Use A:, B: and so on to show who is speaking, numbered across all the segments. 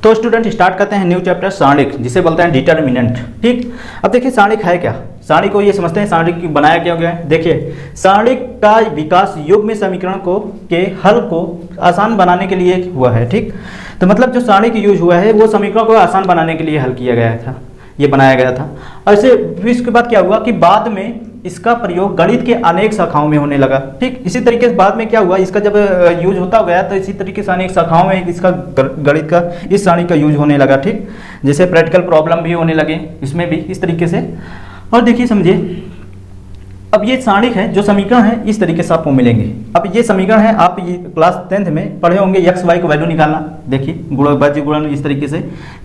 A: तो student start करते हैं न्यू चैप्टर सारणिक, जिसे बोलते हैं डिटर्मिनेंट। ठीक, अब देखिए सारणिक है क्या। सारणिक को ये समझते हैं सारणिक बनाया क्या गया है। देखिए सारणिक का विकास युग्म समीकरण को के हल को आसान बनाने के लिए हुआ है। ठीक, तो मतलब जो सारणिक यूज हुआ है वो समीकरण को आसान बनाने के लिए हल किया गया था, ये बनाया गया था। और इसे फिर इसके बाद क्या हुआ कि बाद में इसका प्रयोग गणित के अनेक शाखाओं में होने लगा। ठीक, इसी तरीके से बाद में क्या हुआ, इसका जब यूज होता गया तो इसी तरीके से अनेक शाखाओं में इसका गणित का इस सारणी का यूज होने लगा। ठीक, जैसे प्रैक्टिकल प्रॉब्लम भी होने लगे इसमें भी इस तरीके से। और देखिए समझिए, अब ये सारणिक है, जो समीकरण है इस तरीके से आपको मिलेंगे। अब ये समीकरण है, आप ये क्लास 10th में पढ़े होंगे, एक्स वाई को वैल्यू निकालना। देखिए गुणन इस तरीके से,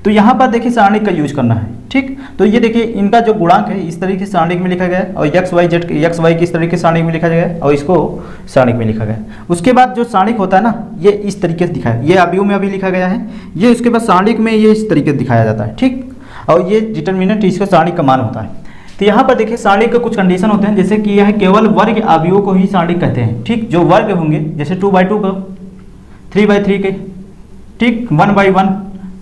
A: तो यहाँ पर देखिए सारणिक का यूज करना है। ठीक, तो ये देखिए इनका जो गुणांक है इस तरीके से सारणिक में लिखा गया है, और एक्स वाई की इस तरीके से सारणिक में लिखा गया है, और इसको सारणिक में लिखा गया है। उसके बाद जो सारणिक होता है ना, ये इस तरीके से दिखाया, ये अवयव में अभी लिखा गया है, ये उसके बाद सारणिक में ये इस तरीके से दिखाया जाता है। ठीक, और ये डिटर्मिनेंट इसका सारणिक का मान होता है। तो यहाँ पर देखिए सारणिक के कुछ कंडीशन होते हैं, जैसे कि यह केवल वर्ग अवयवों को ही सारणिक कहते हैं। ठीक, जो वर्ग होंगे जैसे 2/2 का, 3/3 के, ठीक, 1/1,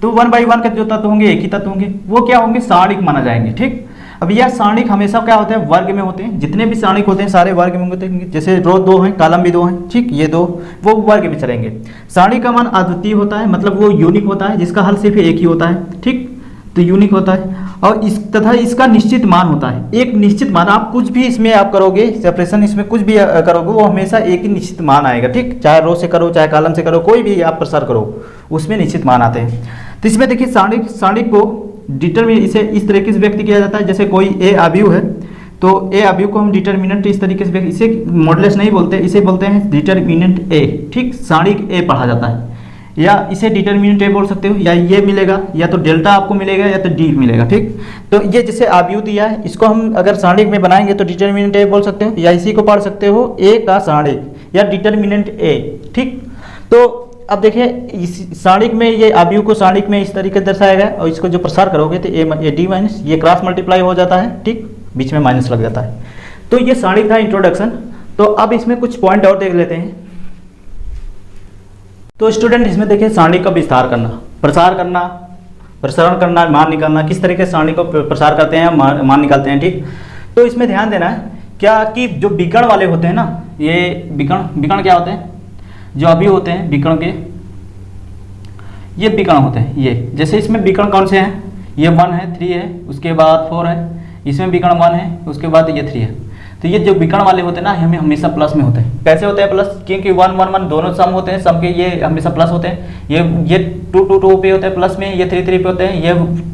A: तो 1/1 के जो तत्व होंगे एक ही तत्व होंगे, वो क्या होंगे, सारणिक माना जाएंगे। ठीक, अब यह सारणिक हमेशा क्या होते हैं, वर्ग में होते हैं। जितने भी सारणिक होते हैं सारे वर्ग में होते हैं। जैसे रो 2 हैं, कॉलम भी 2 हैं, ठीक, ये 2 वो वर्ग में चलेंगे। सारणिक का मान अद्वितीय होता है, मतलब वो यूनिक होता है, जिसका हल सिर्फ एक ही होता है। ठीक, तो यूनिक होता है, और इस तथा इसका निश्चित मान होता है। एक निश्चित मान, आप कुछ भी इसमें आप करोगे सेपरेशन, इसमें कुछ भी करोगे वो हमेशा एक ही निश्चित मान आएगा। ठीक, चाहे रो से करो चाहे कॉलम से करो, कोई भी आप प्रसार करो उसमें निश्चित मान आते हैं। तो इसमें देखिए सारणिक को डिटरमिनेंट इसे इस तरीके से व्यक्त किया जाता है। जैसे कोई ए अवयव है तो ए अवयव को हम डिटरमिनेंट इस तरीके से, इसे मॉडुलस नहीं बोलते, इसे बोलते हैं डिटरमिनेंट ए। ठीक, सारणिक ए पढ़ा जाता है, या इसे डिटरमिनेंट ए बोल सकते हो, या ये मिलेगा, या तो डेल्टा आपको मिलेगा, या तो डी मिलेगा। ठीक, तो ये जैसे अवयव दिया है, इसको हम अगर सारणिक में बनाएंगे तो डिटरमिनेंट ए बोल सकते हो, या इसी को पढ़ सकते हो ए का सारणिक या डिटरमिनेंट ए। ठीक, तो अब देखिए इस सारणिक में ये अवयव को सारणिक में इस तरीके से दर्शाया गया, और इसको जो प्रसार करोगे तो ए डी माइनस, ये क्रॉस मल्टीप्लाई हो जाता है। ठीक, बीच में माइनस लग जाता है। तो ये सारणिक था इंट्रोडक्शन। तो अब इसमें कुछ पॉइंट और देख लेते हैं। तो स्टूडेंट इसमें देखिए सारणिक का विस्तार करना, प्रसार करना, प्रसारण करना, मान निकालना, किस तरीके से सारणिक को प्रसार करते हैं, मान निकालते हैं। ठीक, तो इसमें ध्यान देना है क्या कि जो विकर्ण वाले होते हैं ना, ये विकर्ण क्या होते हैं, जो अभी होते हैं विकर्ण के, ये विकर्ण होते हैं। ये जैसे इसमें विकर्ण कौन से हैं, ये 1 है, 3 है, उसके बाद 4 है, इसमें विकर्ण 1 है, उसके बाद ये 3 है। तो ये जो विकर्ण वाले होते हैं ना, हमें हमेशा प्लस में होते हैं। कैसे होते हैं प्लस, क्योंकि 1 1 1 दोनों सम होते हैं, सम के ये हमेशा प्लस होते हैं। ये 2 2 2 पे होते हैं प्लस में, ये 3 3 पे होते हैं,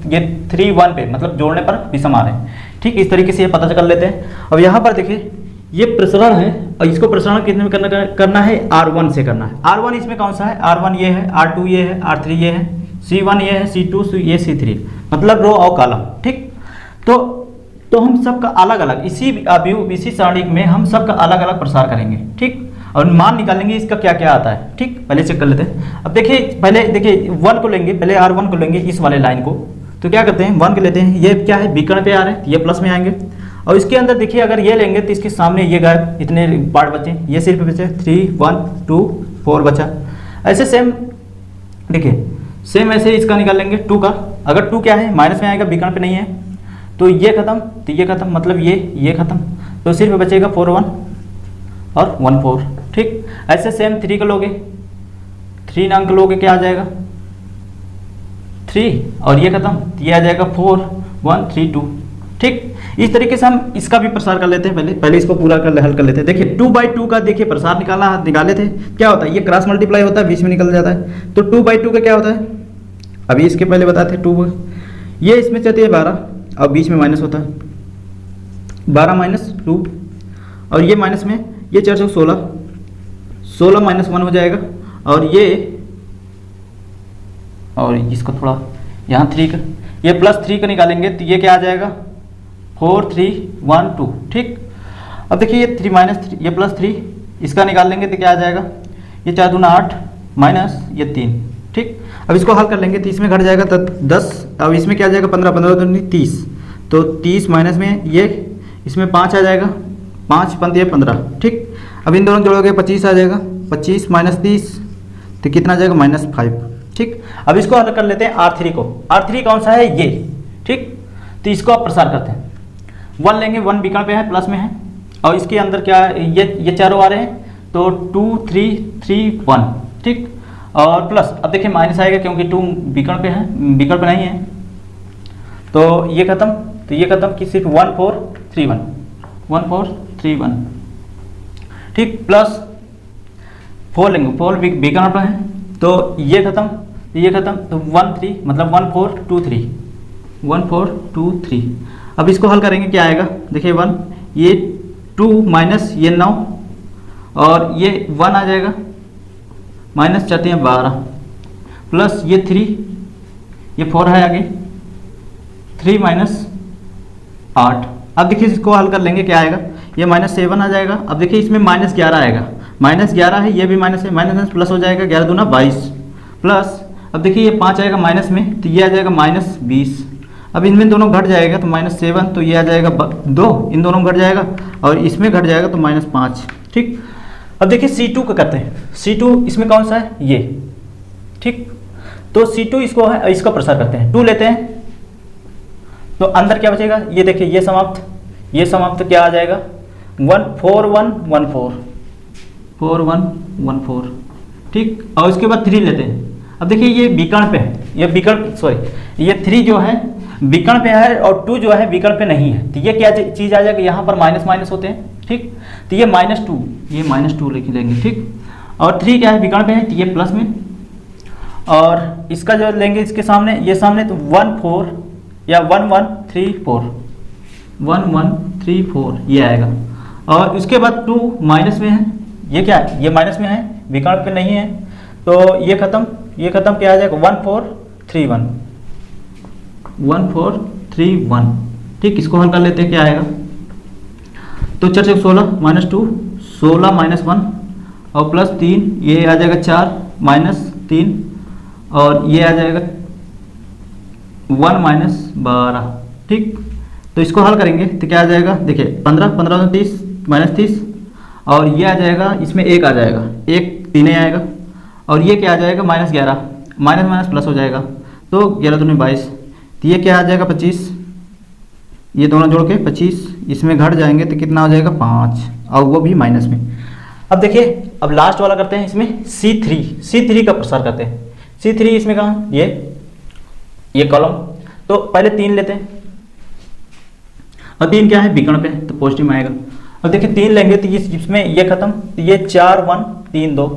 A: ये 3 1 पे, मतलब जोड़ने पर विषम आ रहे हैं। ठीक, इस तरीके से ये पता कर लेते हैं। अब यहाँ पर देखिए ये प्रसारण है, और इसको प्रसारण कितने में करना है, R1 से करना है। R1 इसमें कौन सा है, R1 ये है, R2 ये है, R3 ये है, C1 ये है, C2 ये C3, मतलब रो और कॉलम। ठीक, तो हम सबका अलग अलग इसी अवयव इसी सारणिक में हम सबका अलग अलग प्रसार करेंगे। ठीक, और मान निकालेंगे इसका क्या क्या आता है। ठीक, पहले चेक कर लेते हैं। अब देखिए पहले देखिए 1 को लेंगे, पहले R1 को लेंगे, इस वाले लाइन को। तो क्या करते हैं, 1 को लेते हैं, ये क्या है विकर्ण पे आ रहे हैं, ये प्लस में आएंगे। और इसके अंदर देखिए अगर ये लेंगे तो इसके सामने ये गायब, इतने पार्ट बचे, ये सिर्फ बचे 3 1 2 4 बचा। ऐसे सेम देखिए, सेम ऐसे इसका निकाल लेंगे 2 का। अगर 2 क्या है, माइनस में आएगा, विकर्ण पे नहीं है, तो ये खत्म, तो ये खत्म, मतलब ये खत्म, तो सिर्फ बचेगा 4 1 और 1 4। ठीक, ऐसे सेम 3 का लोगे, 3 अंक लोगे, क्या आ जाएगा 3, और ये खत्म, ये आ जाएगा 4 1 3 2। ठीक, इस तरीके से हम इसका भी प्रसार कर लेते हैं। पहले इसको पूरा हल कर लेते हैं। देखिए 2/2 का देखिए प्रसार निकाले थे, क्या होता है, ये क्रॉस मल्टीप्लाई होता है, बीच में निकल जाता है। तो 2/2 का क्या होता है, अभी इसके पहले बताए थे 2, ये इसमें चलती है 12, और बीच में माइनस होता है, 12 माइनस 2, और ये माइनस में, ये 4 16, 16 माइनस 1 हो जाएगा, और इसको थोड़ा यहाँ 3 का, ये प्लस 3 का निकालेंगे तो ये क्या आ जाएगा 4 3 1 2। ठीक, अब देखिए ये 3 माइनस 3, ये प्लस 3, इसका निकाल लेंगे तो क्या आ जाएगा, ये 4 दूना 8 माइनस ये 3। ठीक, अब इसको हल कर लेंगे तो इसमें घट जाएगा 10, अब इसमें क्या आ जाएगा 15 15 दूनी 30, तो 30 माइनस में ये इसमें 5 आ जाएगा, 5 5 15। ठीक, अब इन दोनों जोड़ोगे 25 आ जाएगा, 25 माइनस 30 तो कितना आ जाएगा -5। ठीक, अब इसको हल कर लेते हैं R3 को। R3 कौन सा है, ये, ठीक। तो इसको आप प्रसार करते हैं, 1 लेंगे, 1 विकर्ण पे है, प्लस में है, और इसके अंदर क्या है, ये चारों आ रहे हैं, तो 2 3 3 1, ठीक, और प्लस, अब देखिए माइनस आएगा क्योंकि 2 विकर्ण पे है, विकर्ण पे नहीं है, तो ये खत्म, तो ये खत्म कि सिर्फ 1 4 3 1, 1 4 3 1, ठीक, प्लस 4 लेंगे, 4 विकर्ण पे है, तो ये खत्म, ये खत्म, तो 1 3, मतलब 1 4 2 3, 1 4 2 3। अब इसको हल करेंगे, क्या आएगा, देखिए 1, ये 2 माइनस ये 9, और ये 1 आ जाएगा, माइनस 4 12, प्लस ये 3, ये 4 है आगे, 3 माइनस 8। अब देखिए इसको हल कर लेंगे, क्या आएगा, ये -7 आ जाएगा। अब देखिए इसमें -11 आएगा, -11 है, ये भी माइनस है, माइनस प्लस हो जाएगा, 11 दूना 22, प्लस अब देखिए ये 5 आएगा माइनस में, तो ये आ जाएगा -20। अब इनमें दोनों घट जाएगा, तो -7, तो ये आ जाएगा 2, इन दोनों में घट जाएगा, और इसमें घट जाएगा तो -5, ठीक। अब देखिए C2 का करते हैं, C2 इसमें कौन सा है, ये, ठीक, तो C2 इसको है, इसका प्रसार करते हैं, 2 लेते हैं, तो अंदर क्या बचेगा, ये देखिए ये समाप्त क्या आ जाएगा, 1 4 1 1 4 4 1 1 4, ठीक, और इसके बाद 3 लेते हैं। अब देखिए ये विकर्ण पे है, ये विकर्ण, सॉरी, ये 3 जो है विकर्ण पे है, और 2 जो है विकर्ण पे नहीं है, तो ये क्या चीज़ आ जाएगा, यहाँ पर माइनस माइनस होते हैं, ठीक, तो ये -2, ये -2 लिख लेंगे, ठीक, और 3 क्या है विकर्ण पे है, तो ये प्लस में, और इसका जो लेंगे इसके सामने, ये सामने, तो 1 4 या 1 1 3 4, 1 1 3 4 ये आएगा, और इसके बाद 2 माइनस में है, ये क्या है, ये माइनस में है, विकर्ण पे नहीं है, तो ये खत्म, क्या आ जाएगा, 1 4 3 1, 1 4 3 1, ठीक, इसको हल कर लेते हैं, क्या आएगा, तो 4 से 16 -2, 16 -1, और प्लस 3, ये आ जाएगा 4 -3, और ये आ जाएगा 1 -12, ठीक, तो इसको हल करेंगे तो क्या आ जाएगा, देखिए 15 15 30 -30, और ये आ जाएगा, इसमें 1 आ जाएगा, 1 3 आएगा, और ये क्या आ जाएगा, -11, माइनस माइनस प्लस हो जाएगा, तो 11 दूनी 22, तो ये क्या आ जाएगा 25, ये दोनों जोड़ के 25, इसमें घट जाएंगे तो कितना हो जाएगा 5, और वो भी माइनस में। अब देखिए, अब लास्ट वाला करते हैं, इसमें C3 का प्रसार करते हैं। C3 इसमें कहाँ, ये कॉलम, तो पहले 3 लेते हैं, और 3 क्या है विकर्ण पे, तो पॉजिटिव में आएगा। अब देखिए 3 लेंगे तो इसमें ये खत्म, तो ये 4 1 3 2,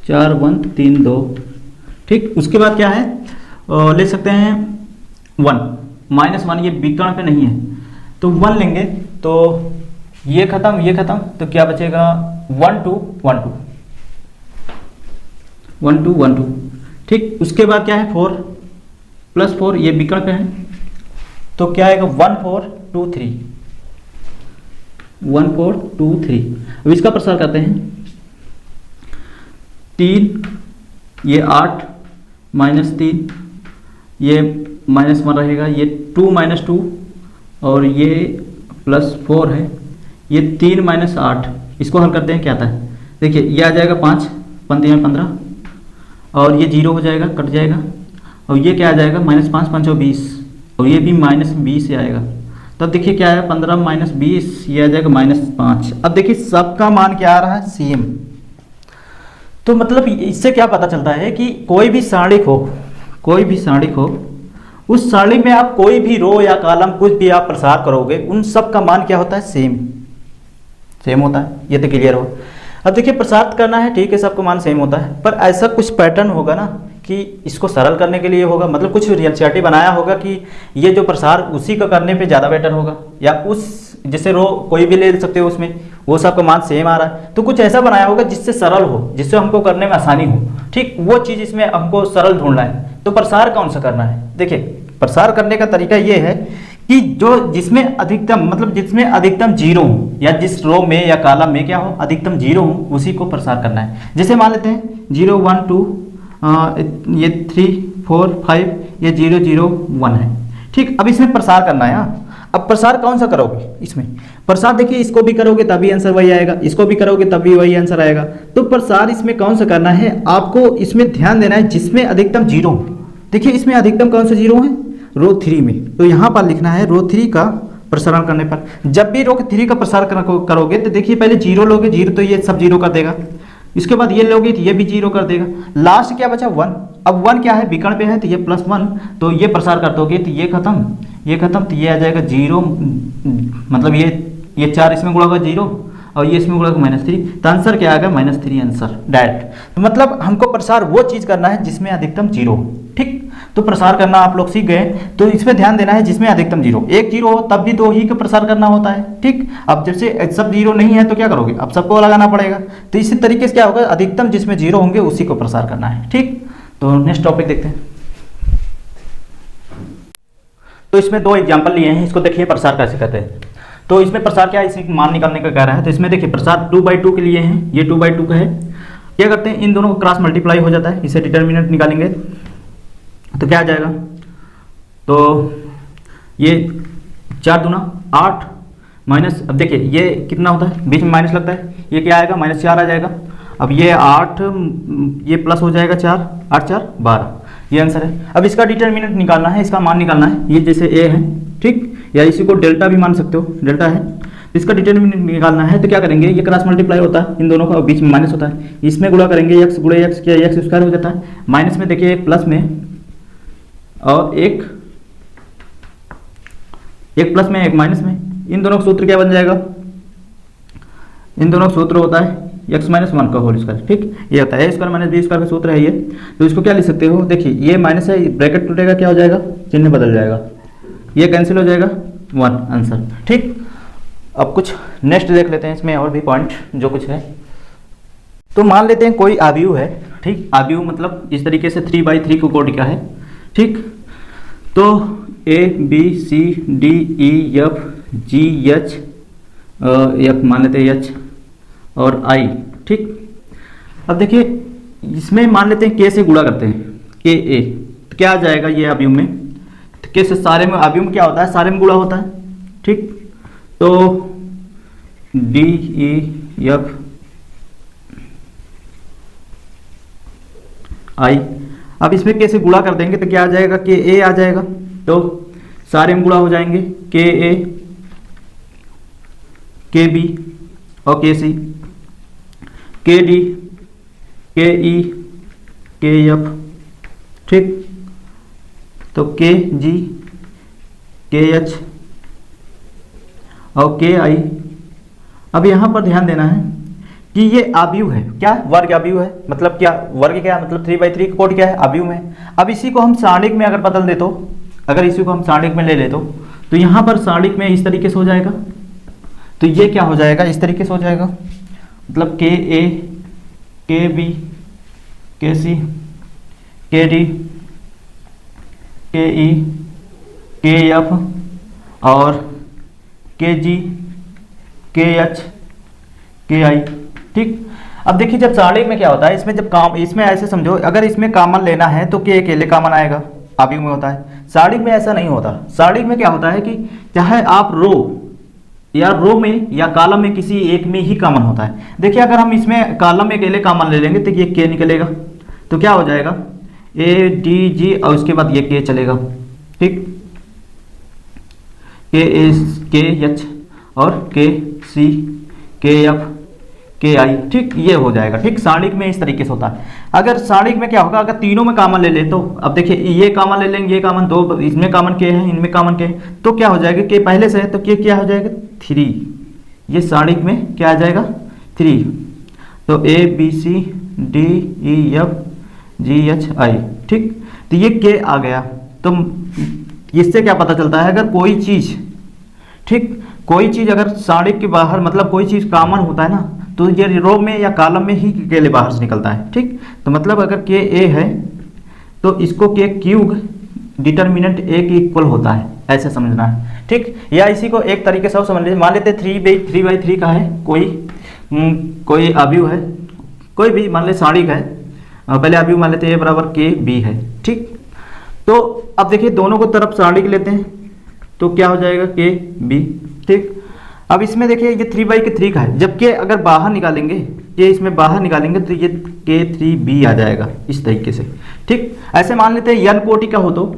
A: 4 1 3 2, ठीक। उसके बाद क्या है, ले सकते हैं 1 -1, ये विकर्ण पे नहीं है, तो 1 लेंगे, तो ये खत्म, तो क्या बचेगा, 1 2 1 2 1 2 1 2, ठीक। उसके बाद क्या है, 4 +4, ये विकर्ण पे है, तो क्या आएगा, 1 4 2 3, 1 4 2 3। अब इसका प्रसार करते हैं, 3, ये 8 -3, ये -1 रहेगा, ये 2 -2, और ये +4 है, ये 3 -8। इसको हल करते हैं, क्या आता है, देखिए ये आ जाएगा 5 3 15, और ये 0 हो जाएगा, कट जाएगा, और ये क्या आ जाएगा, -5 5 20, और ये भी -20 से आएगा। तो अब देखिए क्या है, 15 -20, ये आ जाएगा -5। अब देखिए सबका मान क्या आ रहा है, सेम। तो मतलब इससे क्या पता चलता है कि कोई भी सारणिक हो, उस सारणी में आप कोई भी रो या कॉलम कुछ भी आप प्रसार करोगे, उन सब का मान क्या होता है, सेम होता है। ये तो क्लियर हो। अब देखिए प्रसार करना है, ठीक है, सबका मान सेम होता है, पर ऐसा कुछ पैटर्न होगा ना कि इसको सरल करने के लिए होगा, मतलब कुछ रियलिटी बनाया होगा कि ये जो प्रसार उसी का करने पे ज़्यादा बेटर होगा, या उस जैसे रो कोई भी ले सकते हो, उसमें वो सबका मान सेम आ रहा है, तो कुछ ऐसा बनाया होगा जिससे सरल हो, जिससे हमको करने में आसानी हो, ठीक, वो चीज़ इसमें हमको सरल ढूंढना है। तो प्रसार कौन सा करना है, देखिए प्रसार करने का तरीका ये है कि जिसमें अधिकतम 0 हो, या जिस रो में या कॉलम में क्या हो, अधिकतम 0 हो, उसी को प्रसार करना है। जैसे मान लेते हैं 0 1 2, ये 3 4 5, ये 0 0 1 है, ठीक। अब इसमें प्रसार करना है। अब प्रसार कौन सा करोगे इसमें, प्रसार देखिए इसको भी करोगे तभी आंसर वही आएगा, इसको भी करोगे तभी वही आंसर आएगा। तो प्रसार इसमें कौन सा करना है, आपको इसमें ध्यान देना है जिसमें अधिकतम जीरो। देखिए इसमें अधिकतम कौन सा जीरो है, रो 3 में, तो यहाँ पर लिखना है रो 3 का प्रसारण करने पर। जब भी रो 3 का प्रसार करोगे तो देखिए पहले जीरो लोगे, जीरो तो ये सब जीरो कर देगा, इसके बाद ये लोगे तो ये भी जीरो कर देगा, लास्ट क्या बचा 1। अब 1 क्या है, विकर्ण पे है तो ये +1, तो ये प्रसार कर दोगे तो ये खत्म, ये खत्म, तो ये आ जाएगा 0, मतलब ये 4 इसमें गुणा होगा 0 और ये इसमें गुणा होगा -3, तो आंसर क्या आएगा -3 आंसर डायरेक्ट। तो मतलब हमको प्रसार वो चीज़ करना है जिसमें अधिकतम जीरो, ठीक। तो प्रसार करना आप लोग सीख गए, तो इसमें ध्यान देना है जिसमें अधिकतम जीरो, एक जीरो हो तब भी 2 ही का प्रसार करना होता है, ठीक। अब जैसे सब जीरो नहीं है तो क्या करोगे, अब सबको लगाना पड़ेगा, तो इसी तरीके से क्या होगा, अधिकतम जिसमें जीरो होंगे उसी को प्रसार करना है, ठीक। तो नेक्स्ट टॉपिक देखते हैं। तो इसमें 2 एग्जाम्पल लिए हैं, इसको देखिए प्रसार कैसे करते हैं। तो इसमें प्रसार क्या है, इसी मान निकालने का कह रहा है, तो इसमें देखिए प्रसार 2/2 के लिए हैं, ये 2/2 का है। क्या करते हैं, इन दोनों को क्रॉस मल्टीप्लाई हो जाता है, इसे डिटर्मिनेंट निकालेंगे तो क्या आ जाएगा, तो ये 4 दूना 8 माइनस, अब देखिए ये कितना होता है, बीच में माइनस लगता है, ये क्या आएगा -4 आ जाएगा। अब ये 8 ये प्लस हो जाएगा 4, 8 4 12, ये आंसर है। अब इसका डिटर्मिनेंट निकालना है, इसका मान निकालना है, ये जैसे ए है, ठीक, या इसी को डेल्टा भी मान सकते हो, डेल्टा है, इसका डिटर्मिनेंट निकालना है। तो क्या करेंगे, ये क्रॉस मल्टीप्लाई होता है इन दोनों का, बीच में माइनस होता है, इसमें गुणा करेंगे x गुणे x, क्या x स्क्वायर हो जाता है, माइनस में देखिए एक प्लस में और एक प्लस में एक माइनस में, इन दोनों का सूत्र क्या बन जाएगा, इन दोनों का सूत्र होता है x - 1 का होल स्क्वायर, ठीक, ये होता है a² - b² का सूत्र है ये। तो इसको क्या लिख सकते हो, देखिए ये माइनस है, ब्रैकेट टूटेगा, क्या हो जाएगा, चिन्ह बदल जाएगा, ये कैंसिल हो जाएगा 1 आंसर, ठीक। अब कुछ नेक्स्ट देख लेते हैं, इसमें और भी पॉइंट जो कुछ है। तो मान लेते हैं कोई आव्यूह है, ठीक, आव्यूह मतलब इस तरीके से 3/3 को कोटि का है, ठीक। तो A B C D E F G H F मान लेते हैं H और I, ठीक। अब देखिए इसमें मान लेते हैं K से गुणा करते हैं, K A, तो क्या आ जाएगा ये आव्यूह में, तो K से सारे में, आव्यूह में क्या होता है, सारे में गुणा होता है, ठीक। तो D E F I, अब इसमें K से गुणा कर देंगे तो क्या आ जाएगा, K A आ जाएगा, तो सारे में गुणा हो जाएंगे, K A K B और K C, K D K E K F, ठीक। तो K G K H और K I। अब यहाँ पर ध्यान देना है कि ये आव्यूह है, क्या वर्ग आव्यूह है, मतलब क्या वर्ग, क्या मतलब 3/3 का कोटि क्या है, आव्यूह में। अब इसी को हम सारणिक में अगर बदल दे तो, अगर इसी को हम सारणिक में ले ले तो यहाँ पर सारणिक में इस तरीके से हो जाएगा, तो ये क्या हो जाएगा, इस तरीके से हो जाएगा, मतलब K A K B K C K D K E K F और K G K H K I, ठीक। अब देखिए जब सारणिक में क्या होता है, इसमें जब काम, इसमें ऐसे समझो, अगर इसमें कॉमन लेना है तो K अकेले कॉमन आएगा, आव्यूह में होता है। सारणिक में ऐसा नहीं होता, सारणिक में क्या होता है कि चाहे आप रो में या कॉलम में किसी एक में ही कॉमन होता है। देखिए अगर हम इसमें कॉलम में अकेले कॉमन ले लेंगे तो ये K निकलेगा, तो क्या हो जाएगा A D G और उसके बाद ये K चलेगा, ठीक, K A K H और K C K F K I, ठीक, ये हो जाएगा, ठीक। सारणिक में इस तरीके से होता है। अगर सारणिक में क्या होगा, अगर तीनों में कॉमन ले ले तो, अब देखिए ये कॉमन ले लेंगे, ये कॉमन, 2 इसमें कॉमन K है, इनमें कॉमन K है, तो क्या हो जाएगा, K पहले से है तो K क्या हो जाएगा 3, ये सारणिक में क्या आ जाएगा 3। तो A B C D E F G H I, ठीक, तो ये K आ गया। तो इससे क्या पता चलता है, अगर कोई चीज़, ठीक, कोई चीज़ अगर सारणिक के बाहर, मतलब कोई चीज़ कॉमन होता है ना, तो ये रो में या कॉलम में ही अकेले बाहर से निकलता है, ठीक। तो मतलब अगर K A है तो इसको K क्यूब डिटर्मिनेंट A के इक्वल होता है, ऐसे समझना है, ठीक। या इसी को एक तरीके से समझ लीजिए, मान लेते 3/3 का है कोई आव्यूह है, कोई भी मान ले सारणिक है, पहले आव्यूह मान लेते A = K B है, ठीक। तो अब देखिए दोनों को तरफ सारणिक लेते हैं, तो क्या हो जाएगा के बी। ठीक, अब इसमें देखिए ये 3/3 का है, जबकि अगर बाहर निकालेंगे, ये इसमें बाहर निकालेंगे तो ये K3B आ जाएगा इस तरीके से। ठीक, ऐसे मान लेते हैं n कोटि का हो तो,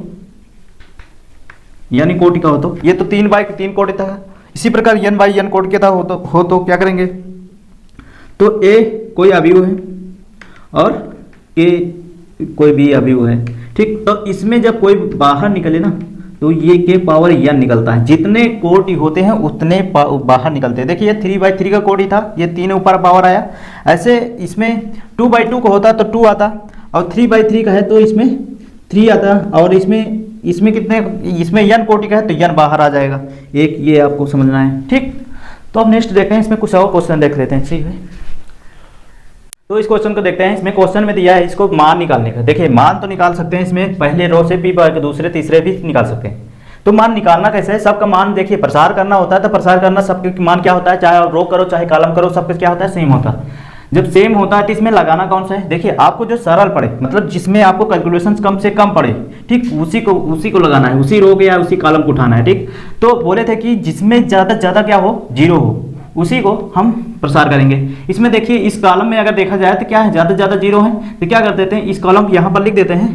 A: यानी कोटि का हो तो ये तो 3/3 कोटि था। इसी प्रकार n/n कोटि का हो तो क्या करेंगे, तो A कोई अवयव है और K कोई भी अवयव है। ठीक, तो इसमें जब कोई बाहर निकले ना तो ये के पावर n निकलता है, जितने कोटि होते हैं उतने बाहर निकलते हैं। देखिए ये 3/3 का कोटि था, ये 3 ऊपर पावर आया। ऐसे इसमें 2/2 का होता तो 2 आता, और 3/3 का है तो इसमें 3 आता, और इसमें कितने, इसमें n कोटि का है तो n बाहर आ जाएगा एक, ये आपको समझना है। ठीक, तो अब नेक्स्ट देखते हैं, इसमें कुछ और क्वेश्चन देख लेते हैं। ठीक है, तो इस क्वेश्चन को देखते हैं। इसमें क्वेश्चन में दिया है इसको मान निकालने का। देखिए मान तो निकाल सकते हैं, इसमें पहले रो से पी बार के दूसरे तीसरे भी निकाल सकते हैं। तो मान निकालना कैसे है, सबका मान देखिए प्रसार करना होता है, तो प्रसार करना सबके मान क्या होता है, चाहे रो करो चाहे कॉलम करो, सबका क्या होता है, सेम होता है। जब सेम होता है तो इसमें लगाना कौन सा है, देखिए आपको जो सरल पड़े, मतलब जिसमें आपको कैलकुलेशन कम से कम पड़े, ठीक, उसी को लगाना है, उसी रो के या उसी कॉलम को उठाना है। ठीक, तो बोले थे कि जिसमें ज़्यादा से ज़्यादा क्या हो, जीरो हो, उसी को हम प्रसार करेंगे। इसमें देखिए इस कॉलम में अगर देखा जाए तो क्या है, ज़्यादा से ज़्यादा जीरो है, तो क्या कर देते हैं, इस कॉलम को यहाँ पर लिख देते हैं,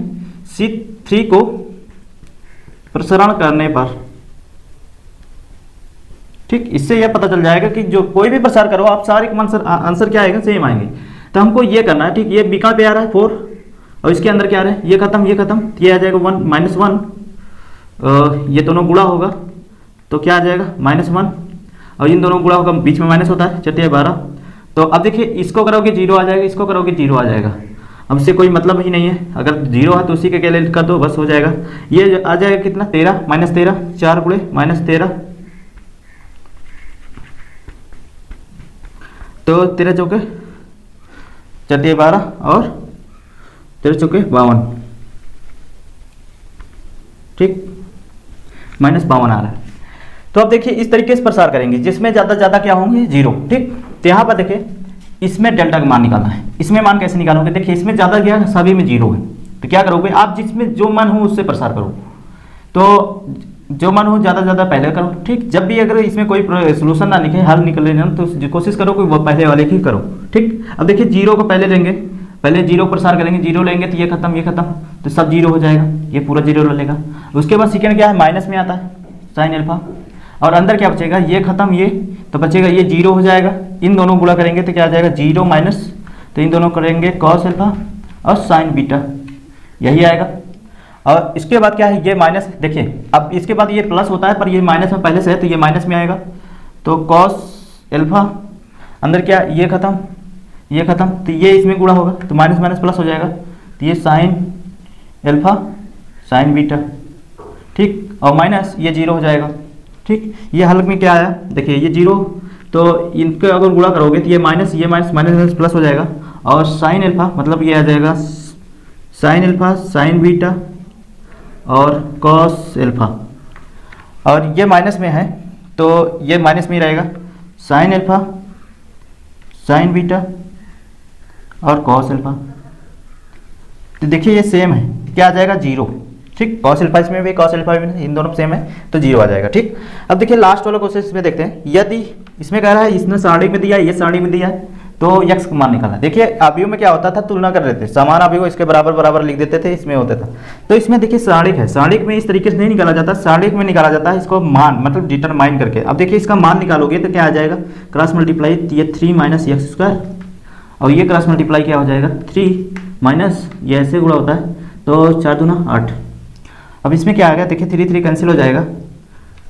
A: C3 को प्रसारण करने पर। ठीक, इससे यह पता चल जाएगा कि जो कोई भी प्रसार करो आप सारे आंसर क्या आएगा, सेम आएंगे। तो हमको ये करना है। ठीक, ये बीका पे आ रहा है 4, और इसके अंदर क्या आ रहा है, ये खत्म ये आ जाएगा 1 -1, ये दोनों गुणा होगा तो क्या आ जाएगा -1, और इन दोनों गुणा होगा, बीच में माइनस होता है, चलिए 12। तो अब देखिए इसको करोगे 0 आ जाएगा, इसको करोगे 0 आ जाएगा। अब इससे कोई मतलब ही नहीं है, अगर 0 है तो उसी के कैलकुलेट कर दो, बस हो जाएगा। ये आ जाएगा कितना, 13 -13, 4 गुणे -13, तो 13 चौके चलिए 12, और 13 चौके 52। ठीक, -52 आ रहा है। तो अब देखिए इस तरीके से प्रसार करेंगे, जिसमें ज़्यादा से ज़्यादा क्या होंगे, 0। ठीक, तो यहाँ पर देखिए इसमें डेल्टा का मान निकालना है। इसमें मान कैसे निकालोगे, देखिए इसमें ज़्यादा क्या है, सभी में 0 है, तो क्या करोगे आप, जिसमें जो मान हो उससे प्रसार करो। तो जो मान हो ज़्यादा से ज़्यादा पहले करो। ठीक, जब भी अगर इसमें कोई सोल्यूशन ना लिखे, हल निकले ना, तो कोशिश करो कि वो पहले वाले की करो। ठीक, अब देखिए 0 को पहले लेंगे, पहले 0 प्रसार करेंगे, 0 लेंगे तो ये खत्म, तो सब 0 हो जाएगा, ये पूरा 0 लेगा। उसके बाद सेकेंड क्या है, माइनस में आता है साइन अल्फा, और अंदर क्या बचेगा, ये खत्म, ये तो बचेगा, ये 0 हो जाएगा। इन दोनों गुणा करेंगे तो क्या आ जाएगा, 0 माइनस, तो इन दोनों करेंगे कॉस अल्फा और साइन बीटा, यही आएगा। और इसके बाद क्या है, ये माइनस, देखिए अब इसके बाद ये प्लस होता है, पर ये माइनस में पहले से है तो ये माइनस में आएगा, तो कॉस अल्फा, अंदर क्या, ये खत्म, तो ये इसमें गुणा होगा तो माइनस माइनस प्लस हो जाएगा, तो ये साइन अल्फा साइन बीटा। ठीक, और माइनस ये 0 हो जाएगा। ठीक, ये हल में क्या आया, देखिए ये 0, तो इनके अगर गुणा करोगे तो ये माइनस माइनस प्लस हो जाएगा, और साइन अल्फा मतलब ये आ जाएगा साइन अल्फा साइन बीटा और कॉस अल्फा, और ये माइनस में है तो ये माइनस में ही रहेगा, साइन अल्फा साइन बीटा और कॉस अल्फा। तो देखिए ये सेम है, क्या आ जाएगा, 0। ठीक, कॉस अल्फा इसमें भी, कॉस अल्फा में, इन दोनों सेम है तो 0 आ जाएगा। ठीक, अब देखिए लास्ट वाला क्वेश्चन इसमें देखते हैं। यदि इसमें कह रहा है इसने सारणी में दिया है, ये सारणी में दिया है, तो x का मान निकालना। देखिए अवयव में क्या होता था, तुलना कर देते, समान अवयव इसके बराबर लिख देते थे, इसमें होता था। तो इसमें देखिए सारणिक है, सारणिक में इस तरीके से नहीं निकाला जाता, सारणिक में निकाला जाता है इसको मान, मतलब डिटरमाइन करके। अब देखिए इसका मान निकालोगे तो क्या आ जाएगा, क्रॉस मल्टीप्लाई, ये 3 माइनस एक्स स्क्वायर, और ये क्रॉस मल्टीप्लाई क्या हो जाएगा, 3 माइनस, ये ऐसे गुणा होता है तो 4 दूना 8। अब इसमें क्या आ गया, देखिए 3 कैंसिल हो जाएगा,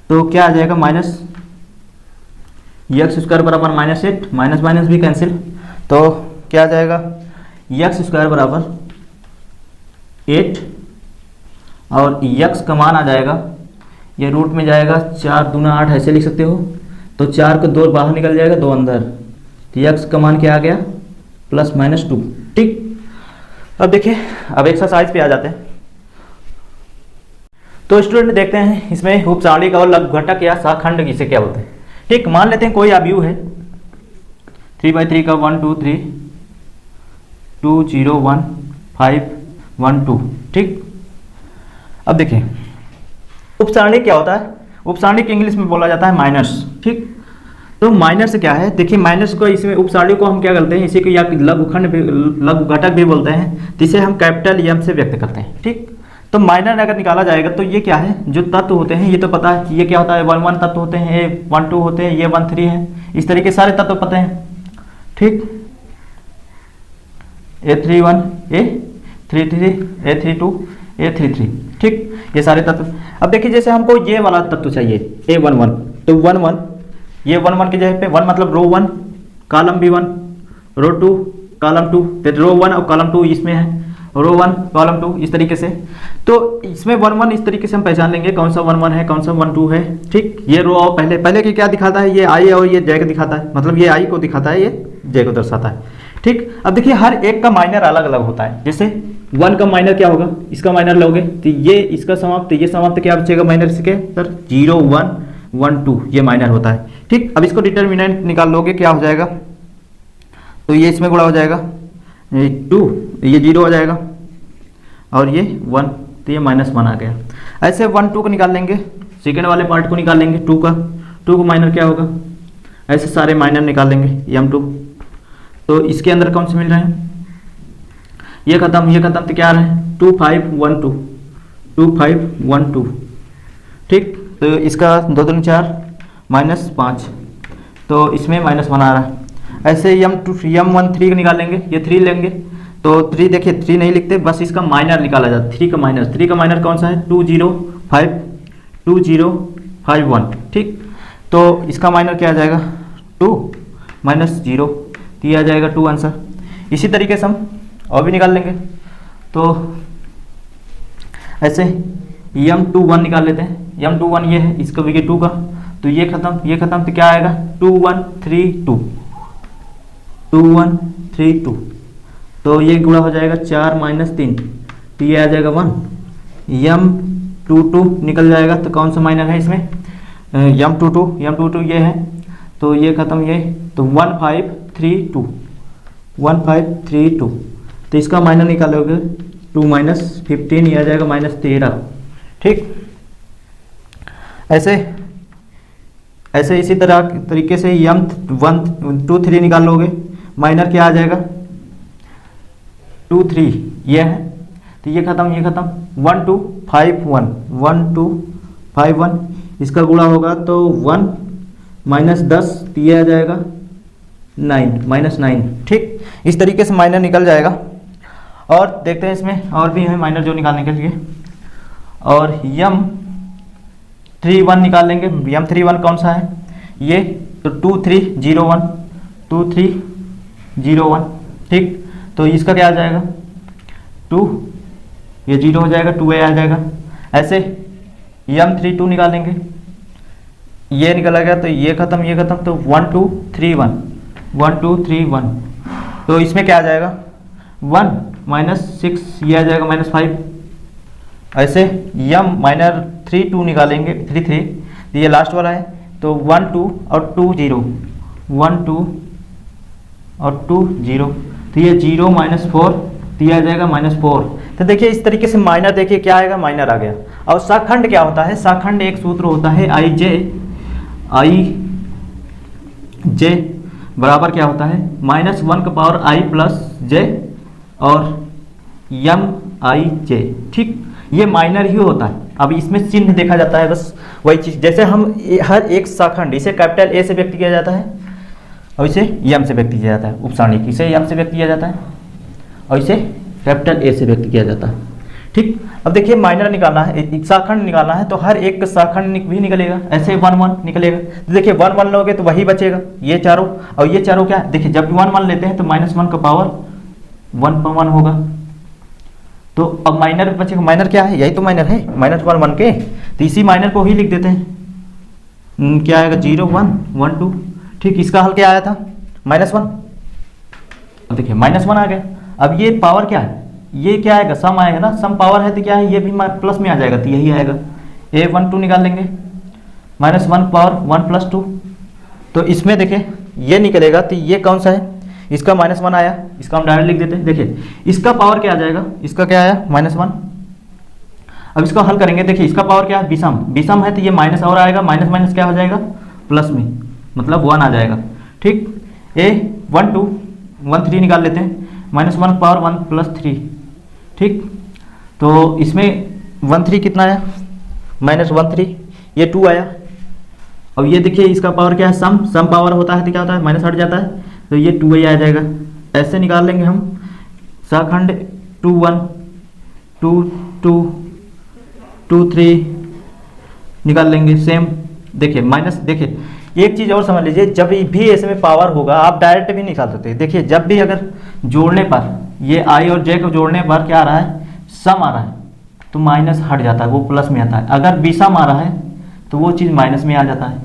A: तो क्या आ जाएगा, माइनस एक्स स्क्वायर बराबर -8, माइनस माइनस भी कैंसिल, तो क्या आ जाएगा, एक्स स्क्वायर बराबर 8, और एक्स का मान आ जाएगा, ये रूट में जाएगा, 4 दूना 8 ऐसे लिख सकते हो, तो 4 को 2 बाहर निकल जाएगा, 2 अंदर, तो एक्स का मान क्या आ गया, +-2। ठीक, अब देखिए अब एक्सरसाइज पे आ जाते हैं। तो स्टूडेंट देखते हैं इसमें उपसारणिक और लघुघटक या सहखंड इसे क्या बोलते हैं। ठीक, मान लेते हैं कोई अवयव है 3/3 का 1 2 3 2 0 1 5 1 2। ठीक, अब देखिए उपसारणिक क्या होता है, उपसारणिक इंग्लिश में बोला जाता है माइनर्स। ठीक, तो माइनर्स क्या है, देखिए माइनर्स को इसमें उपसारणिक को हम क्या करते हैं, इसी को या लघुखंड भी लघु घटक भी बोलते हैं, जिसे हम कैपिटल एम से व्यक्त करते हैं। ठीक, तो माइनर अगर निकाला जाएगा तो ये क्या है, जो तत्व होते हैं ये तो पता है, ये क्या होता है 1 1 तत्व होते हैं, ये 1 2 होते हैं, ये 1 3 है, इस तरीके सारे तत्व पता हैं। ठीक, A31 A33 A32 A33, ठीक, ये सारे तत्व। अब देखिए जैसे हमको ये वाला तत्व चाहिए A11, तो 1 1 ये 1 1 की जगह पे 1 मतलब रो 1 कॉलम भी 1, रो 2 कॉलम 2, तो रो 1 और कॉलम 2 इसमें है, रो 1 कॉलम 2 इस तरीके से। तो इसमें 1 1 इस तरीके से हम पहचान लेंगे कौन सा 1 1 है, कौन सा 1 2 है। ठीक, ये रो और पहले की क्या दिखाता है, ये आई और ये जे को दिखाता है, मतलब ये आई को दिखाता है, ये जे को दर्शाता है। ठीक, अब देखिए हर एक का माइनर अलग अलग होता है। जैसे 1 का माइनर क्या होगा, इसका माइनर लोगे तो ये इसका समाप्त, ये समाप्त क्या बचेगा माइनर इसके सर 0 1 1 2, ये माइनर होता है। ठीक, अब इसको डिटर्मिनेंट निकाल लोगे क्या हो जाएगा, तो ये इसमें गुणा हो जाएगा 2, ये 0 हो जाएगा और ये 1, तो ये -1 आ गया। ऐसे 1 2 को निकाल लेंगे, सेकेंड वाले पार्ट को निकाल लेंगे 2 का, 2 को माइनर क्या होगा, ऐसे सारे माइनर निकाल लेंगे M2। तो इसके अंदर कौन से मिल रहे हैं, ये खत्म तो क्या आ रहा है 2 5 1 2 2 5 1 2। ठीक, तो इसका 2 2 4 -5, तो इसमें -1 आ रहा है। ऐसे M1 3 को निकाल लेंगे, ये 3 लेंगे, तो 3 देखिए 3 नहीं लिखते, बस इसका माइनर निकाला जाता है, 3 का माइनर कौन सा है 2 0 5 2 0 5 1। ठीक, तो इसका माइनर क्या आ जाएगा 2 -0, तो ये आ जाएगा 2 आंसर। इसी तरीके से हम और भी निकाल लेंगे, तो ऐसे M21 निकाल लेते हैं, M21 ये है, इसका भी 2 का, तो ये खत्म, तो क्या आएगा 2 1 3 2 2 1 3 2, तो ये गुणा हो जाएगा 4 -3, तो ये आ जाएगा 1। M22 निकल जाएगा, तो कौन सा माइनर है इसमें M22 ये है, तो ये खत्म, ये तो 1 5 3 2 1 5 3 2, तो इसका माइनर निकालोगे 2 -15, ये आ जाएगा -13। ठीक, ऐसे इसी तरीके से M1 2 3 निकाल लोगे, माइनर क्या आ जाएगा 2 3, ये है, तो ये खत्म 1 2 5 1 1 2 5 1, इसका गुणा होगा तो 1 -10, तो ये आ जाएगा 9 -9। ठीक, इस तरीके से माइनर निकल जाएगा। और देखते हैं इसमें और भी है माइनर जो निकालने के लिए, और M31 निकाल लेंगे। M31 कौन सा है, ये तो 2 3 0 1 2 3 0 1। ठीक, तो इसका क्या आ जाएगा 2, ये 0 हो जाएगा, 2a आ जाएगा। ऐसे M32 निकालेंगे, ये निकला गया, तो ये खत्म, तो 1 2 3 1 1 2 3 1, तो इसमें क्या आ जाएगा 1 -6, ये आ जाएगा -5। ऐसे M-3 2 निकालेंगे 3 3, तो ये लास्ट वाला है, तो 1 2 और 2 0 1 2 और 2 0, तो ये 0 -4, तो ये आ जाएगा -4। तो देखिए इस तरीके से माइनर, देखिए क्या आएगा, माइनर आ गया। और शाखंड क्या होता है, शाखंड एक सूत्र होता है I J बराबर क्या होता है -1 का पावर I प्लस J और MIJ। ठीक, ये माइनर ही होता है। अब इसमें चिन्ह देखा जाता है, बस वही चीज़, जैसे हम हर एक शाखंड, इसे कैपिटल A से व्यक्त किया जाता है और इसे M से व्यक्त किया जाता है, उपसारणिक इसे M से व्यक्त किया जाता है और इसे कैपिटल A से व्यक्त किया जाता है। ठीक, अब देखिए माइनर निकालना है, शाखंड निकालना है, तो हर एक शाखंड भी निकलेगा, ऐसे 1 1 निकलेगा। तो देखिए 1 1 लोगे तो वही बचेगा, ये चारों, और ये चारों क्या है, देखिए जब 1 1 लेते हैं तो -1 का पावर 1 पर 1 होगा, तो अब माइनर बचेगा। माइनर क्या है, यही तो माइनर है, -1 1 के, तो इसी माइनर को ही लिख देते हैं, क्या आएगा 0 1 1 2। ठीक, इसका हल क्या आया था -1, अब देखिए -1 आ गया। अब ये पावर क्या है, ये क्या आएगा, सम आएगा ना, सम पावर है तो क्या है, ये भी प्लस में आ जाएगा, तो यही आएगा। A12 निकाल लेंगे, -1 पावर 1 + 2, तो इसमें देखिए ये निकलेगा, तो ये कौन सा है, इसका -1 आया, इसका हम डायरेक्ट लिख देते हैं। देखिए इसका पावर क्या आ जाएगा, इसका क्या आया -1, अब इसको हल करेंगे, देखिए इसका पावर क्या है, विषम, विषम है तो ये माइनस और आएगा, माइनस माइनस क्या हो जाएगा, प्लस में, मतलब 1 आ जाएगा। ठीक, ए 1 2 1 3 निकाल लेते हैं, -1 पावर 1 प्लस 3। ठीक, तो इसमें 1 3 कितना आया, -1 3, ये 2 आया। अब ये देखिए इसका पावर क्या है, सम, सम पावर होता है तो क्या होता है, माइनस हट जाता है, तो ये 2 आ जाएगा। ऐसे निकाल लेंगे हम शाखंड 2 1 2 2 2 3 निकाल लेंगे। सेम देखिए माइनस, देखिए एक चीज़ और समझ लीजिए, जब भी ऐसे में पावर होगा आप डायरेक्ट भी निकाल सकते हैं। देखिए जब भी अगर जोड़ने पर ये आई और जे को जोड़ने पर क्या आ रहा है, सम आ रहा है, तो माइनस हट जाता है, वो प्लस में आता है। अगर विषम आ रहा है तो वो चीज़ माइनस में आ जाता है।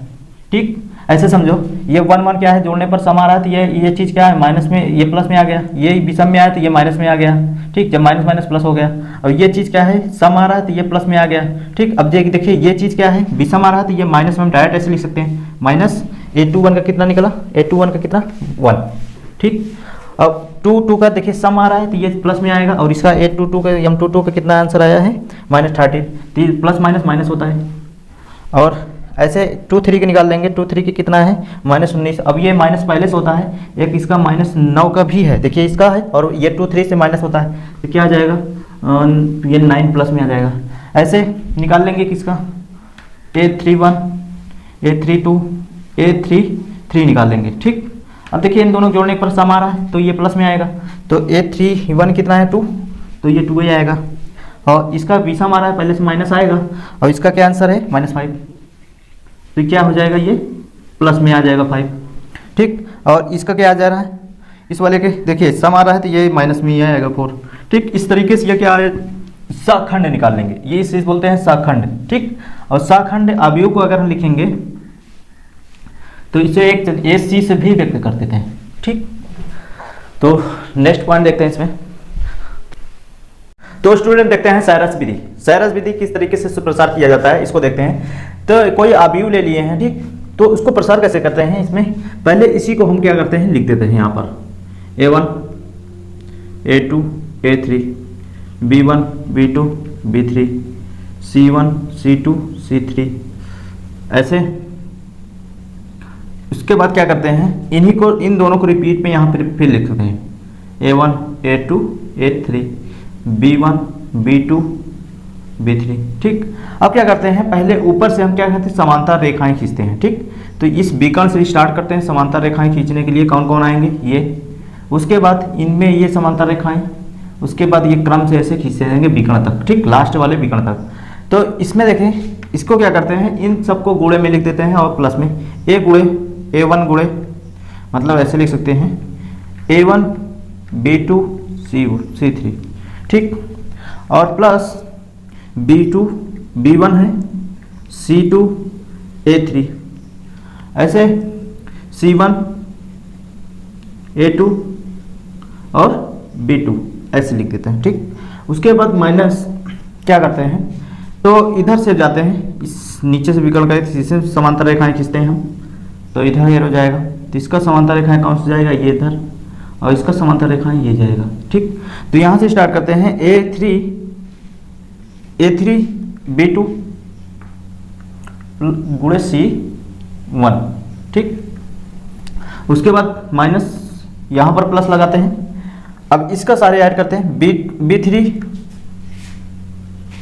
A: ठीक, ऐसे समझो, ये 1 1 क्या है, जोड़ने पर सम आ रहा है तो ये चीज़ क्या है, माइनस में, ये प्लस में आ गया, ये विषम में आया तो ये माइनस में आ गया। ठीक, जब माइनस माइनस प्लस हो गया। और ये चीज़ क्या है, सम आ रहा है तो ये प्लस में आ गया। ठीक, अब देखिए ये चीज़ क्या है, विषम आ रहा है तो ये माइनस में हम डायरेक्ट ऐसे लिख सकते हैं, माइनस A21 का कितना निकला, A21 का कितना 1। ठीक, अब 2 2 का देखिए सम आ रहा है तो ये प्लस में आएगा, और इसका A22 का M22 का कितना आंसर आया है, -13। तो प्लस माइनस माइनस होता है। और ऐसे 2 3 के निकाल लेंगे, 2 3 की कितना है, -19। अब ये माइनस पहले से होता है, एक इसका -9 का भी है, देखिए इसका है, और ये 2 3 से माइनस होता है तो क्या आ जाएगा, ये 9 प्लस में आ जाएगा। ऐसे निकाल लेंगे किसका, A31 A32 A33 निकाल लेंगे। ठीक, अब देखिए इन दोनों जोड़ने पर सम आ रहा है तो ये प्लस में आएगा, तो A31 कितना है 2, तो ये 2 ही आएगा। और इसका विषम आ रहा है, पहले से माइनस आएगा, और इसका क्या आंसर है, -5, तो क्या हो जाएगा, ये प्लस में आ जाएगा 5। ठीक, और इसका क्या आ जा रहा है, इस वाले के देखिए सम आ रहा है तो ये माइनस में ही आएगा 4। ठीक, इस तरीके से ये क्या है, शाखंड निकाल लेंगे, ये इसे बोलते हैं शाखंड। ठीक, और शाखंड अवयव को अगर हम लिखेंगे तो इसे एक AC से भी व्यक्त कर देते हैं। ठीक, तो नेक्स्ट पॉइंट देखते हैं इसमें। तो स्टूडेंट देखते हैं साइरस विधि। साइरस विधि किस तरीके से प्रसार किया जाता है इसको देखते हैं। तो कोई अवयव ले लिए हैं, ठीक, तो उसको प्रसार कैसे करते हैं, इसमें पहले इसी को हम क्या करते हैं, लिख देते हैं यहाँ पर A1 A2 A3 B1 B2 B3 C1 C2 C3 ऐसे। उसके बाद क्या करते हैं, इन्हीं को, इन दोनों को रिपीट में यहाँ पर फिर लिख सकते हैं, A1 A2 A3 B1 B2 B3। ठीक, अब क्या करते हैं, पहले ऊपर से हम क्या करते हैं, समांतर रेखाएं खींचते हैं। ठीक, तो इस बीकर्ण से स्टार्ट करते हैं समांतर रेखाएं खींचने के लिए, कौन कौन आएंगे, ये, उसके बाद इनमें ये समांतर रेखाएं, उसके बाद ये क्रम से ऐसे खींचते जाएंगे बीकर्ण तक। ठीक, लास्ट वाले बीकर्ण तक। तो इसमें देखें, इसको क्या करते हैं, इन सबको गुणे में लिख देते हैं और प्लस में A1 गुणे, मतलब ऐसे लिख सकते हैं A1 B2 C3। ठीक, और प्लस B2 B1 है, C2 A3, ऐसे C1 A2 और B2 ऐसे लिख देते हैं। ठीक, उसके बाद माइनस क्या करते हैं, तो इधर से जाते हैं, इस नीचे से विकर्ण करें, इसे समांतर रेखाएं खींचते हैं हम, तो इधर ये हो जाएगा, तो इसका समांतर रेखाएं कौन सा जाएगा, ये इधर, और इसका समांतर रेखाएं ये जाएगा। ठीक, तो यहाँ से स्टार्ट करते हैं A3 B2 गुणे C1। ठीक, उसके बाद माइनस, यहाँ पर प्लस लगाते हैं। अब इसका सारे ऐड करते हैं,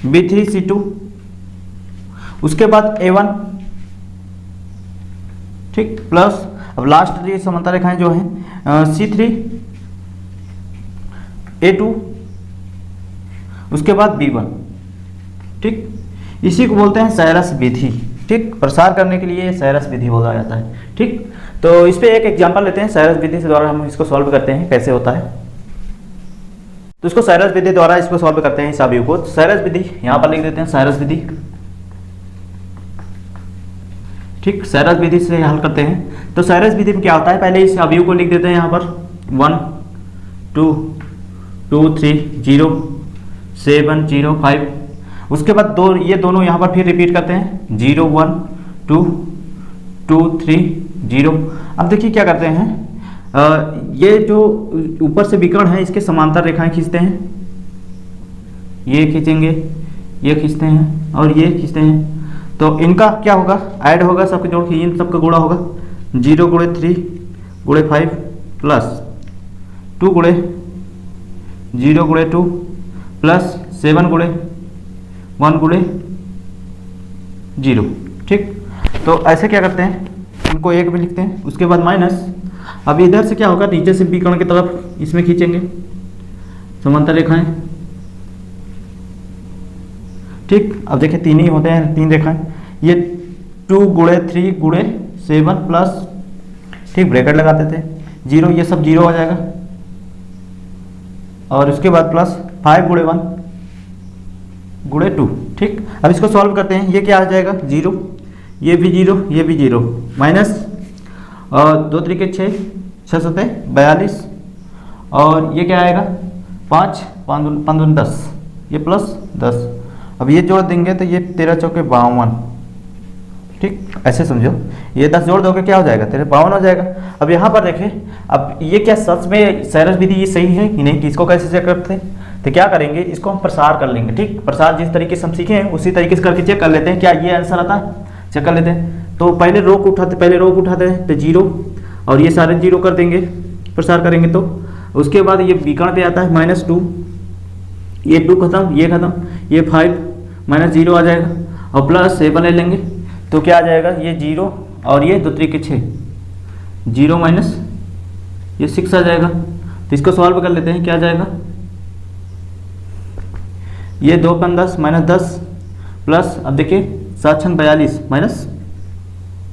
A: B3 C2, उसके बाद A1। ठीक, प्लस अब लास्ट ये समांतर रेखाएं जो हैं C3 A2, उसके बाद B1। ठीक, इसी को बोलते हैं साइरस विधि। ठीक, प्रसार करने के लिए साइरस विधि बोला जाता है। ठीक, तो इस पे एक एग्जांपल लेते हैं, साइरस विधि से द्वारा हम इसको सॉल्व करते हैं, कैसे होता है। तो इसको साइरस विधि द्वारा इसको सॉल्व करते हैं, इस अवयव को। साइरस विधि यहाँ पर लिख देते हैं, साइरस विधि। ठीक, साइरस विधि से हल करते हैं। तो साइरस विधि में क्या होता है, पहले इस अवयव को लिख देते हैं यहाँ पर 1 2 2 3 0 7 0 5। उसके बाद ये दोनों यहाँ पर फिर रिपीट करते हैं, 0 1 2 2 3 0। अब देखिए क्या करते हैं, ये जो ऊपर से विकर्ण है इसके समांतर रेखाएं खींचते हैं, ये खींचेंगे, ये खींचते हैं और ये खींचते हैं, तो इनका क्या होगा, ऐड होगा, सबके जोड़ के इन सबका गुणा होगा। 0 गुणे 3 गुणे 5 प्लस 2 गुणे 0 गुणे 2 प्लस 7 गुणे 1 गुणे 0। ठीक, तो ऐसे क्या करते हैं, इनको एक भी लिखते हैं, उसके बाद माइनस। अब इधर से क्या होगा, नीचे से बी कण की तरफ इसमें खींचेंगे समांतर रेखाएं। ठीक, अब देखिए 3 ही होते हैं, 3 रेखाएं। ये 2 गुणे 3 गुणे 7 प्लस, ठीक, ब्रैकेट लगाते थे, 0, ये सब 0 हो जाएगा, और उसके बाद प्लस 5 गुणे 1 गुणे 2। ठीक, अब इसको सॉल्व करते हैं, ये क्या आ जाएगा 0, ये भी 0, ये भी 0, माइनस, और 2 तरीके 6, 6 सते 42, और ये क्या आएगा 5 5 10, ये प्लस 10। अब ये जोड़ देंगे तो ये 13 चौके 52। ठीक, ऐसे समझो, ये 10 जोड़ दोगे क्या हो जाएगा, 52 हो जाएगा। अब यहाँ पर देखें, अब ये क्या सच में सैरस विधि ये सही है कि नहीं, कि इसको कैसे चेक करते हैं, तो क्या करेंगे, इसको हम प्रसार कर लेंगे। ठीक, प्रसार जिस तरीके से हम सीखे हैं उसी तरीके से करके चेक कर लेते हैं, क्या ये आंसर आता है, चेक कर लेते हैं। तो पहले रो को उठाते हैं तो 0, और ये सारे 0 कर देंगे, प्रसार करेंगे तो उसके बाद ये विकर्ण पे आता है -2, ये 2 खत्म, ये खत्म, ये 5 -0 आ जाएगा, और प्लस 7 ले लेंगे तो क्या आ जाएगा, ये 0 और ये 2 तरीके 6, 0 माइनस ये 6 आ जाएगा। तो इसको सॉल्व कर लेते हैं, क्या आ जाएगा, ये 2 × 10 -10 प्लस, अब देखिए 7 × 42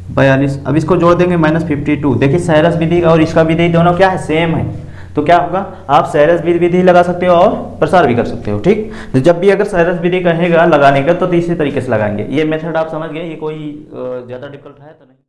A: -42, अब इसको जोड़ देंगे -52। देखिए सैरस विधि और इसका विधि दोनों क्या है, सेम है, तो क्या होगा, आप सैरस विधि लगा सकते हो और प्रसार भी कर सकते हो। ठीक, तो जब भी अगर सैरस विधि कहेगा लगाने का तो इसी तरीके से लगाएंगे। ये मेथड आप समझ गए, ये कोई ज़्यादा डिफिकल्ट है तो नहीं।